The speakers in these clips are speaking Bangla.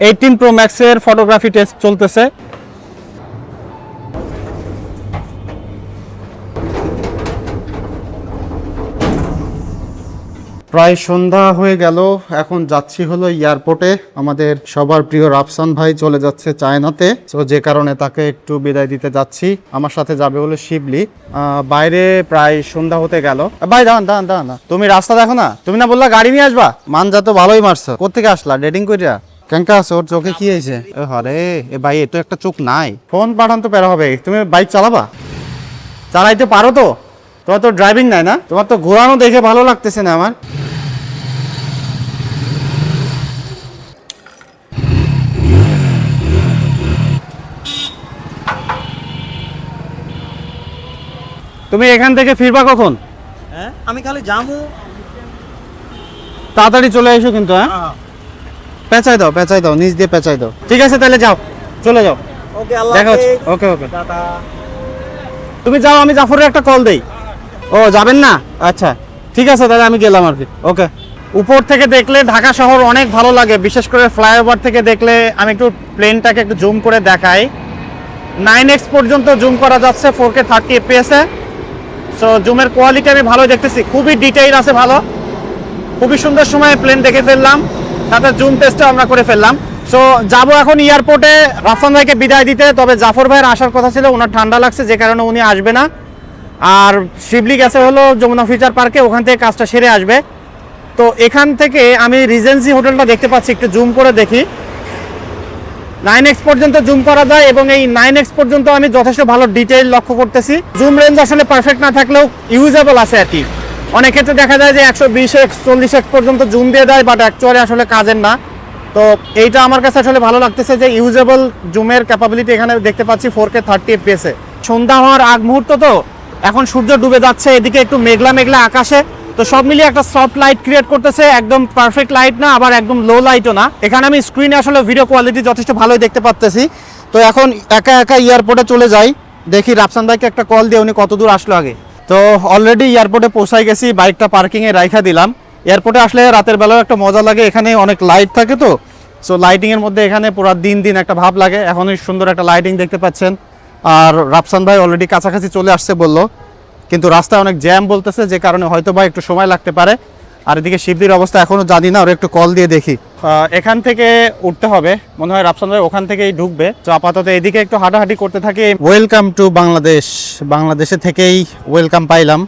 18 Pro Max এর ফটোগ্রাফি টেস্ট চলতেছে। প্রায় সন্ধ্যা হয়ে গেল, এখন যাচ্ছি হলো এয়ারপোর্টে। আমাদের সবার প্রিয় রাফসান ভাই চলে যাচ্ছে চায়নাতে, তো যে কারণে তাকে একটু বিদায় দিতে যাচ্ছি। আমার সাথে যাবে হলো শিবলি। বাইরে প্রায় সন্ধ্যা হতে গেল। ভাই দাঁড়ান দাঁড়ান দাঁড়ান, তুমি রাস্তা দেখো না? তুমি না বললা গাড়ি নিয়ে আসবা? মানজা তো ভালোই মারছো। কোথেকে আসলা ডেটিং কইরা? কেঙ্কা আছে? ওর চোখে কি হয়েছে? আরে এ ভাই, এ তো একটা চোখ নাই। ফোন পাঠান তো পেরা হবে। তুমি বাইক চালাবা? চালাইতে পারো তো? তোমার তো ড্রাইভিং নাই না? তোমার তো ঘোরানো দেখে ভালো লাগতেছে না আমার। তুমি এখান থেকে ফিরবা কখন? হ্যাঁ, আমি খালি যাবো। তাড়াতাড়ি চলে এসো কিন্তু। হ্যাঁ, পেঁচাই দাও, নিচ দিয়ে পেঁচাই দাও। ঠিক আছে, তাহলে যাও, চলে যাও। ওকে, আল্লাহ দেখা হচ্ছে। হাফেজ। ওকে ওকে, টাটা। তুমি যাও, আমি জাফরের একটা কল দেই। ও যাবেন না? আচ্ছা ঠিক আছে, তাহলে আমি গেলাম আর কি। ওকে। উপর থেকে দেখলে ঢাকা শহর অনেক ভালো লাগে, বিশেষ করে ফ্লাইওভার থেকে দেখলে। আমি একটু প্লেনটাকে একটু জুম করে দেখাই। 9x পর্যন্ত জুম করা যাচ্ছে 4K 30 fps এ। সো জুমের কোয়ালিটি আমি ভালো দেখতেছি, খুবই ডিটেইল আছে, ভালো, খুবই সুন্দর সময়ে প্লেন দেখে ফেললাম, সাথে জুম টেস্টও আমরা করে ফেললাম। সো যাবো এখন এয়ারপোর্টে রাফসান ভাইকে বিদায় দিতে। তবে জাফর ভাইয়ের আসার কথা ছিল, ওনার ঠান্ডা লাগছে যে কারণে উনি আসবে না। আর শিবলি গেছে হলো যমুনা ফিউচার পার্কে, ওখান থেকে কাজটা সেরে আসবে। তো এখান থেকে আমি রিজেন্সি হোটেলটা দেখতে পাচ্ছি, একটু জুম করে দেখি। 9x পর্যন্ত জুম করা যায় এবং এই 9x পর্যন্ত আমি যথেষ্ট ভালো ডিটেইল লক্ষ্য করতেছি। জুম রেঞ্জ আসলে পারফেক্ট না থাকলেও ইউজেবল আছে আর কি। অনেক ক্ষেত্রে দেখা যায় যে 120x 40x পর্যন্ত জুম দিয়ে দেয়, বাট অ্যাকচুয়ালি আসলে কাজের না। তো এইটা আমার কাছে আসলে ভালো লাগতেছে যে ইউজেবল জুমের ক্যাপাবিলিটি এখানে দেখতে পাচ্ছি 4K 30 fps এ। সন্ধ্যা হওয়ার আগ মুহূর্ত, তো এখন সূর্য ডুবে যাচ্ছে, এদিকে একটু মেঘলা মেঘলা আকাশে, তো সব মিলিয়ে একটা সফট লাইট ক্রিয়েট করতেছে। একদম পারফেক্ট লাইট না, আবার একদম লো লাইটও না। এখানে আমি স্ক্রিনে আসলে ভিডিও কোয়ালিটি যথেষ্ট ভালোই দেখতে পাচ্তেছি। তো এখন একা একা এয়ারপোর্টে চলে যাই, দেখি রাফসান ভাইকে একটা কল দিয়ে উনি কত দূর আসলো আগে। তো অলরেডি এয়ারপোর্টে পৌঁছাই গেছি, বাইকটা পার্কিংয়ে রাইখা দিলাম। এয়ারপোর্টে আসলে রাতের বেলাও একটা মজা লাগে, এখানে অনেক লাইট থাকে, তো সো লাইটিংয়ের মধ্যে এখানে পুরো দিন দিন একটা ভাব লাগে। এখনই সুন্দর একটা লাইটিং দেখতে পাচ্ছেন। আর রাফসান ভাই অলরেডি কাছাকাছি চলে আসছে বললো, কিন্তু রাস্তায় অনেক জ্যাম বলতেছে, যে কারণে হয়তো বা একটু সময় লাগতে পারে। আর এদিকে শিবলির অবস্থা এখনও জানি না, ওর একটু কল দিয়ে দেখি। এখান থেকে উঠতে হবে মনে হয়, রাফসান ভাই ওখান থেকেই ঢুকবে। তো আপাতত এদিকে একটু হাঁটাহাঁটি করতে থাকি। ওয়েলকাম টু বাংলাদেশ, বাংলাদেশে থেকেই ওয়েলকাম পাইলাম,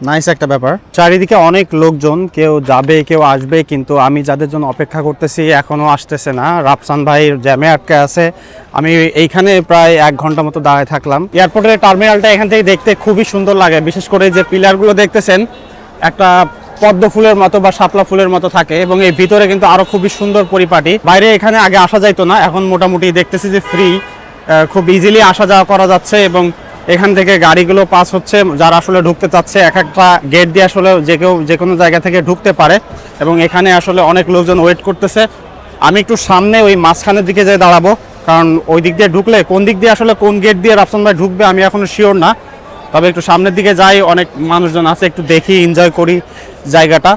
নাইস একটা ব্যাপার। চারিদিকে অনেক লোকজন, কেউ যাবে কেউ আসবে, কিন্তু আমি যাদের জন্য অপেক্ষা করতেছি এখনও আসতেছে না। রাফসান ভাই জ্যামে আটকে আছে। আমি এইখানে প্রায় 1 ঘন্টা মতো দাঁড়ায় থাকলাম। এয়ারপোর্টের টার্মিনালটা এখান থেকে দেখতে খুবই সুন্দর লাগে, বিশেষ করে যে পিলারগুলো দেখতেছেন একটা পদ্ম ফুলের মতো বা শাপলা ফুলের মতো থাকে, এবং এই ভিতরে কিন্তু আরো খুবই সুন্দর পরিপাটি। বাইরে এখানে আগে আসা যাইতো না, এখন মোটামুটি দেখতেছি যে ফ্রি, খুব ইজিলি আসা যাওয়া করা যাচ্ছে। এবং এখান থেকে গাড়িগুলো পাস হচ্ছে, যারা আসলে ঢুকতে চাচ্ছে এক একটা গেট দিয়ে আসলে যে কেউ যে কোনো জায়গা থেকে ঢুকতে পারে। এবং এখানে আসলে অনেক লোকজন ওয়েট করতেছে। আমি একটু সামনে ওই মাঝখানের দিকে যেয়ে দাঁড়াবো, কারণ ওই দিক দিয়ে ঢুকলে কোন দিক দিয়ে আসলে কোন গেট দিয়ে রাফসান ভাই ঢুকবে আমি এখনো শিওর না। তবে একটু সামনের দিকে যাই, অনেক মানুষজন আছে, একটু দেখি, এনজয় করি জায়গাটা।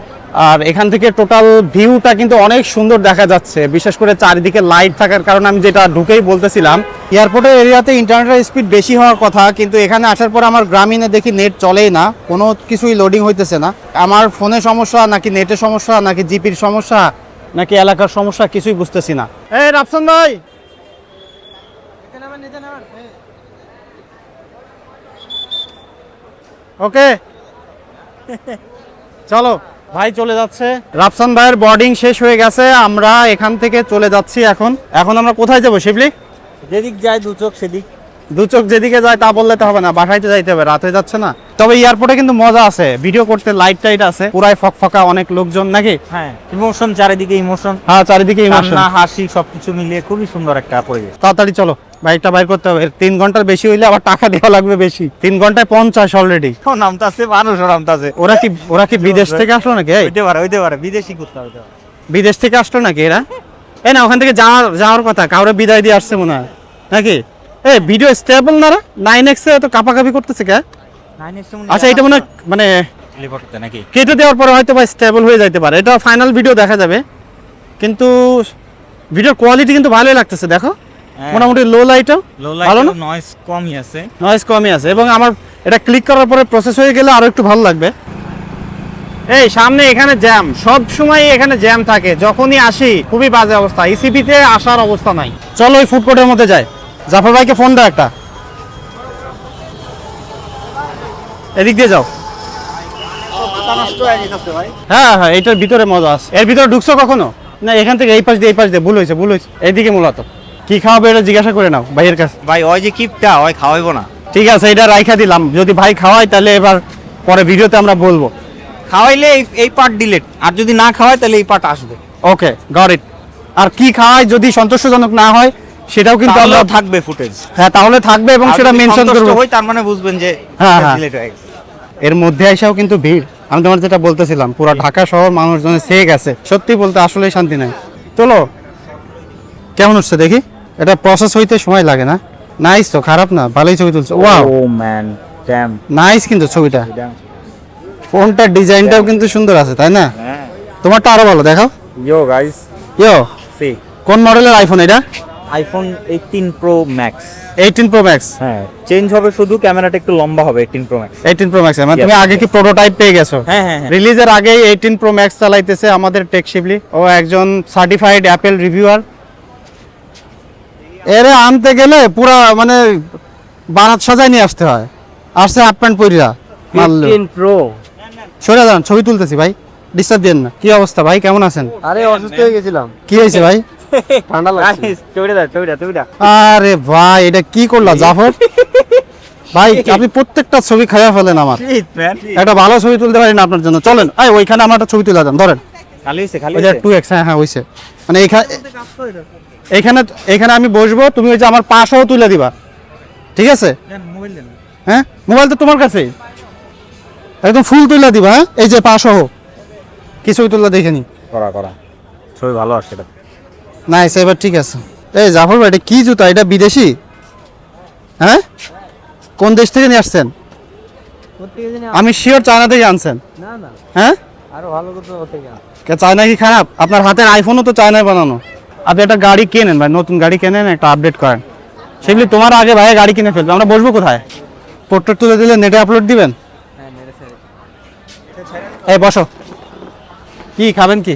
আর এখান থেকে টোটাল ভিউটা কিন্তু অনেক সুন্দর দেখা যাচ্ছে, বিশেষ করে চারিদিকে লাইট থাকার কারণে। আমি যেটা ঢুকেই বলতেছিলাম, এয়ারপোর্টের এরিয়াতে ইন্টারনেটের স্পিড বেশি হওয়ার কথা, কিন্তু এখানে আসার পর আমার গ্রামীণে দেখি নেট চলেই না, কোনো কিছুই লোডিং হইতেছে না। আমার ফোনে সমস্যা, নাকি নেটের সমস্যা, নাকি জিপির সমস্যা, নাকি এলাকার সমস্যা, কিছুই বুঝতেছি না। এই রাফসান ভাই, ওকে চলো। ভাই চলে যাচ্ছে, রাফসান ভাইয়ের বোর্ডিং শেষ হয়ে গেছে, আমরা এখান থেকে চলে যাচ্ছি। এখন আমরা কোথায় যাবো শিবলি? যেদিক যায় দু চোখ সেদিক। দু চোখ যেদিকে যায় তা বললে তো হবে না, বাসায় তো যাইতে হবে, রাত হয়ে যাচ্ছে না। তবে এয়ারপোর্টে কিন্তু মজা আছে, ভিডিও করতে লাইট টাইট আছে, পুরাই ফকফকা, অনেক লোকজন নাকি। হ্যাঁ, ইমোশন, চারিদিকে ইমোশন। হ্যাঁ, চারিদিকে ইমোশন, হাসি, সবকিছু মিলিয়ে খুবই সুন্দর একটা পরিবেশ। তাড়াতাড়ি চলো, বাইকটা বাইর করতে হবে। 3 ঘন্টার বেশি হইলে আবার টাকা দেওয়া লাগবে বেশি। 3 ঘন্টায় 50 অলরেডি। নামতাছে মানুষও নামতাছে। ওরা কি বিদেশ থেকে আসলো নাকি? হইতে পারে বিদেশি করতে হবে। বিদেশ থেকে আসলো নাকি এরা? না, ওখান থেকে যাওয়ার কথা, কাউরে বিদায় দিয়ে আসছে মনে হয় নাকি। ভিডিও স্টেবল না? 9x এ তো কাপাকাপি করতেছে কে? আচ্ছা, এটা মনে মানে নাকি কেটে দেওয়ার পরে হয়তো বা স্টেবল হয়ে যাইতে পারে, এটা ফাইনাল ভিডিও দেখা যাবে। কিন্তু ভিডিওর কোয়ালিটি কিন্তু ভালোই লাগতেছে দেখো, হ্যাঁ। মোটামুটি লো লাইটও লো ভালো লাইট না, নয়েজ কমই আছে। নয়েজ কমই আছে এবং আমার এটা ক্লিক করার পরে প্রসেস হয়ে গেলে আরো একটু ভালো লাগবে। এই সামনে এখানে জ্যাম, সব সময় এখানে জ্যাম থাকে, যখনই আসি খুবই বাজে অবস্থা, ইসিপিতে আসার অবস্থা নাই। চলো ওই ফুড কোর্টের মধ্যে যাই, জাফর ভাইকে ফোন দাও একটা, এদিক দিয়ে যাও। হ্যাঁ হ্যাঁ, এটার ভিতরে মজা আছে। এর ভিতরে ঢুকছো কখনো? না, এখান থেকে এই পাশ দিয়ে ভুল হয়েছে এইদিকে মূলত। কি খাওয়াবে এটা জিজ্ঞাসা করে নাও ভাইয়ের কাছে। ভাই ওই যে কিপটা ওই খাওয়াইবো না। ঠিক আছে, এটা রাইখা দিলাম, যদি ভাই খাওয়ায় তাহলে এবার পরে ভিডিওতে আমরা বলবো। খাওয়াইলে এই পার্ট ডিলিট, আর যদি না খাওয়ায় তাহলে এই পার্ট আসবে। ওকে, গট ইট। আর কি খাওয়ায় যদি সন্তোষজনক না হয় সেটাও কিন্তু আমরা তাহলেও থাকবে ফুটেজ। হ্যাঁ তাহলে থাকবে এবং সেটা মেনশন করব। হই তার মানে বুঝবেন যে হ্যাঁ, হ্যাঁ। ডিলিট হয়ে গেছে। এর মধ্যে এসেও কিন্তু ভিড়, আমি তোমার যেটা বলতেছিলাম, পুরো ঢাকা শহর মানুষজনে সেয়ে গেছে, সত্যি বলতে আসলেই শান্তি নাই। চলো কেমন হচ্ছে দেখি, এটা প্রসেস হইতে সময় লাগে না? নাইস তো, খারাপ না, ভালোই ছবি তুলছে। Wow oh man dam. Nice কিন্তু ছবিটা, ফোনটার ডিজাইনটাও কিন্তু সুন্দর আছে তাই না? হ্যাঁ। তোমারটা আরো ভালো দেখাও। ইয়ো গাইস ইয়ো, সি কোন মডেলের আইফোন এটা? IPhone 18 pro max. 18 pro max. হ্যাঁ, চেঞ্জ হবে শুধু, ক্যামেরাটা একটু লম্বা হবে 18 প্রো ম্যাক্স। 18 প্রো ম্যাক্স, মানে তুমি আগে কি প্রোটোটাইপ পেয়ে গেছো? হ্যাঁ হ্যাঁ হ্যাঁ। রিলিজের আগেই 18 প্রো ম্যাক্স চালাইতেছে আমাদের টেক শিবলি, ও একজন সার্টিফাইড অ্যাপেল রিভিউয়ার। এরে আনতে গেলে পুরা মানে বারাত সাজায় নিয়ে আসতে হয়, আসছে হাফ প্যান্ট পরিরা মারলো। 15 প্রো। সরে যান, ছবি তুলতেছি ভাই, ডিস্টার্ব দেন না। কি অবস্থা ভাই, কেমন আছেন? আরে অসুস্থ হয়ে গেছিলাম, কি হয়েছে ভাই? ঠান্ডা লাগছে। ছবিটা। আরে ভাই এটা কি করলা জাফর ভাই, আপনি প্রত্যেকটা ছবি খাইয়া ফেলেন আমার। শীত ম্যান। একটা ভালো ছবি তুলতে পারি না আপনার জন্য? চলেন ওইখানে আমার একটা ছবি তুলে দেন, ধরেন। খালি ওই যে 2x, হ্যাঁ হ্যাঁ হইছে, মানে এখানে আমি বসবো, তুমি ওই যে আমার পাশেও তুলে দিবা, ঠিক আছে? হ্যাঁ, মোবাইল তো তোমার কাছে, একদম ফুল তুলে দিবা। হ্যাঁ, এই যে পাশও কি ছবি তুললা দেখে নি। করা ছবি ভালো আসছে এটা। নাইস, এবার ঠিক আছে। এই জাফর ভাই, এটা কি জুতা? এটা বিদেশি? হ্যাঁ, কোন দেশ থেকে নিয়ে আসছেন? আমি শিওর চায়না থেকে আনছেন। না না, হ্যাঁ, আরো ভালো করতে হতে গেল। চায়না কি খারাপ? আপনার হাতের আইফোনও তো চায়নায় বানানো। আপনি একটা গাড়ি কেনেন ভাই, নতুন গাড়ি কেনেন, একটা আপডেট করেন। সেগুলি তোমার আগে ভাই গাড়ি কিনে ফেলবে, আমরা বসবো কোথায়? পোর্ট্রেট তুলে দিলে নেটে আপলোড দিবেন। এই বসো, কি খাবেন কি?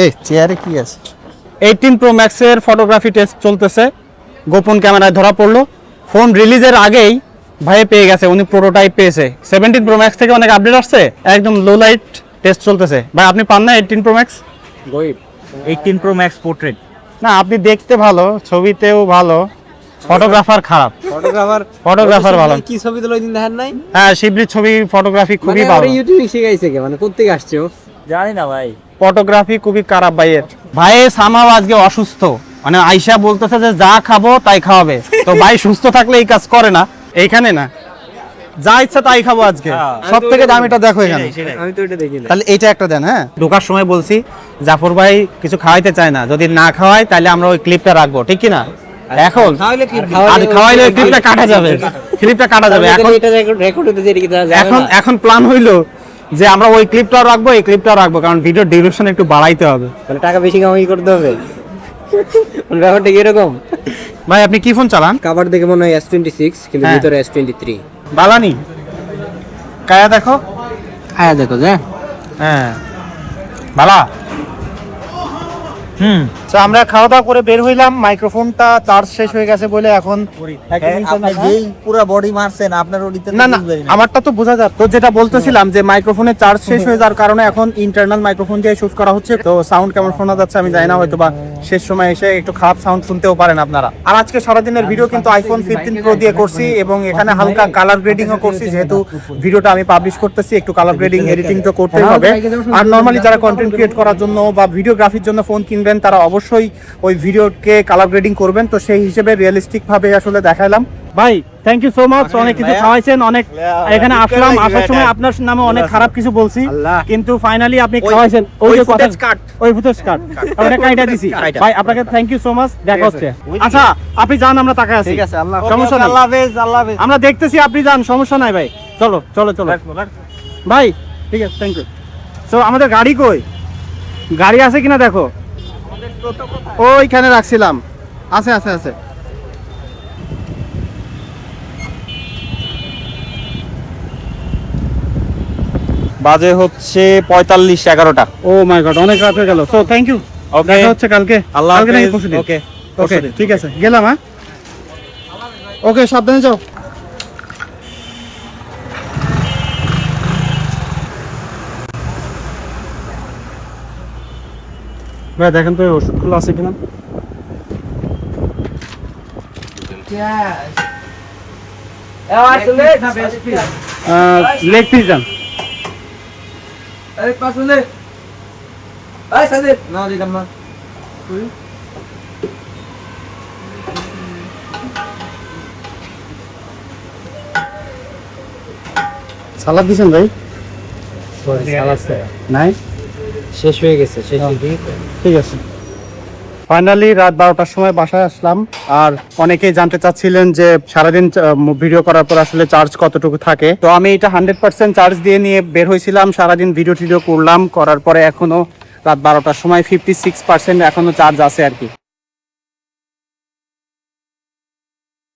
এই চেয়ারে কি আছে? 18 প্রো ম্যাক্সের ফটোগ্রাফি টেস্ট চলতেছে, গোপন ক্যামেরায় ধরা পড়লো। ফোন রিলিজের আগেই ভাইয়ে পেয়ে গেছে, উনি প্রোটোটাইপ পেয়েছে। 17 প্রো ম্যাক্স থেকে অনেক আপডেট আসছে, একদম লো লাইট টেস্ট চলতেছে। ভাই আপনি পান না 18 pro max? 18 pro max portrait. না, আপনি দেখতে ভালো, ছবিতেও ভালো, ফটোগ্রাফার খারাপ। ফটোগ্রাফার ভালো। কি ছবি তুলো দিন দেখেন নাই? হ্যাঁ, শিবলির ছবি ফটোগ্রাফি খুবই ভালো। ইউটিউবে শিখাইছে কে, মানে কোথা থেকে আসছে ও? জানি না ভাই। ফটোগ্রাফি খুবই খারাপ ভাইয়ের। ভাইয়ের সামাও আজকে অসুস্থ, মানে আয়শা বলতেছে যে যা খাবো তাই খাওয়াবে। তো ভাই সুস্থ থাকলে এই কাজ করে না, এইখানে না, যা ইচ্ছা তাই খাবো আজকে। সব থেকে দামিটা দেখো এখানে। আমি তো এটা দেখি না। তাহলে এইটা একটা দেন। হ্যাঁ, ঢোকার সময় বলছি জাফর ভাই কিছু খাওয়াইতে চায় না, যদি না খাওয়াই তাহলে আমরা ওই ক্লিপটা রাখবো, ঠিক কি না? এখন খাওয়াইলে কি আর খাওয়াইলে ক্লিপটা কাটা যাবে, ক্লিপটা কাটা যাবে। এখন এটা রেকর্ড হতে দেরি কি এখন প্ল্যান হইলো যে আমরা ওই ক্লিপটাও রাখবো, এই ক্লিপটাও রাখবো, কারণ ভিডিও ডিউরেশন একটু বাড়াইতে হবে। তাহলে টাকা বেশি কামাই করতে হবে। ব্যাপারটা কি এরকম? ভাই আপনি কি ফোন চালান? কভার দেখে মনে হয় S26, কিন্তু হ্যাঁ। ভিতরে S23। বালানি কায়া দেখো, হ্যাঁ দেখো যে, হ্যাঁ বালা। তো আমরা খাওয়া দাওয়া করে বের হইলাম, মাইক্রোফোনটা চার্জ শেষ হয়ে গেছে বলে এখন যেই পুরো বডি মারছেন আপনার ওডিতে না না, আমারটা তো বোঝা যায়। তো যেটা বলতেছিলাম যে মাইক্রোফোনের চার্জ শেষ হয়ে যাওয়ার কারণে এখন ইন্টারনাল মাইক্রোফোন দিয়ে শুট করা হচ্ছে, তো সাউন্ড কেমন শোনা যাচ্ছে আমি জানি না, হয়তো বা শেষ সময় এসে একটু খারাপ সাউন্ড শুনতেও পারেন আপনারা। আর আজকে সারাদিনের ভিডিও কিন্তু আইফোন 15 প্রো দিয়ে করছি, এবং এখানে হালকা কালার গ্রেডিংও করছি, যেহেতু ভিডিওটা আমি পাবলিশ করতেছি, একটু কালার গ্রেডিং এডিটিং তো করতেই হবে। আর নরমালি যারা কন্টেন্ট ক্রিয়েট করার জন্য বা ভিডিওগ্রাফির জন্য ফোন কিনবেন তারা অবশ্যই ওই ভিডিওকে কালার গ্রেডিং করবেন। তো সেই হিসেবে রিয়েলিস্টিক ভাবে আসলে দেখাইলাম। ভাই থ্যাংক ইউ সো মাচ, অনেক কিছু খাওয়াইছেন, অনেক এখানে আসলাম, আসার সময় আপনার নামে অনেক খারাপ কিছু বলছি, কিন্তু ফাইনালি আপনি খাওয়াইছেন। ওই যে কথা, ওই ফুটেজ কাট আমরা কাইটা দিছি। ভাই আপনাকে থ্যাংক ইউ সো মাচ, দেখা হচ্ছে। আচ্ছা আপনি যান, আমরা টাকা আছি, ঠিক আছে, আল্লাহ সমস্যা নাই, আল্লাহ হাফেজ, আল্লাহ হাফেজ। আমরা দেখতেছি, আপনি যান, সমস্যা নাই ভাই। চলো চলো চলো ভাই, ঠিক আছে, থ্যাংক ইউ। সো আমাদের গাড়ি কই? গাড়ি আছে কিনা দেখো। ওইখানে রাখছিলাম, আছে আছে আছে। বাজে হচ্ছে 45-11টা। ও মাই গড, অনেক রাত হয়ে গেল। So thank you. Okay. দেখা হচ্ছে কালকে। আল্লাহ কালকে নাকি হাফেজ। পরশুদিন? ওকে ওকে ঠিক আছে, গেলাম। হ্যাঁ ওকে, সাবধানে যাও। ভাই দেখেন তো এই ওষুধগুলো আছে কিনা। লেগ পিস যান। সালাদ দিছেন ভাই? নাই, শেষ হয়ে গেছে, শেষ হয়ে ঠিক আছে। ফাইনালি রাত 12টার সময় বাসায় আসলাম। আর অনেকেই জানতে চাচ্ছিলেন যে সারাদিন ভিডিও করার পর আসলে চার্জ কতটুকু থাকে। তো আমি এটা 100% চার্জ দিয়ে নিয়ে বের হয়েছিলাম, সারাদিন ভিডিও টিডিও করলাম, করার পরে এখনো রাত 12টার সময় 56% এখনো চার্জ আছে আর কি।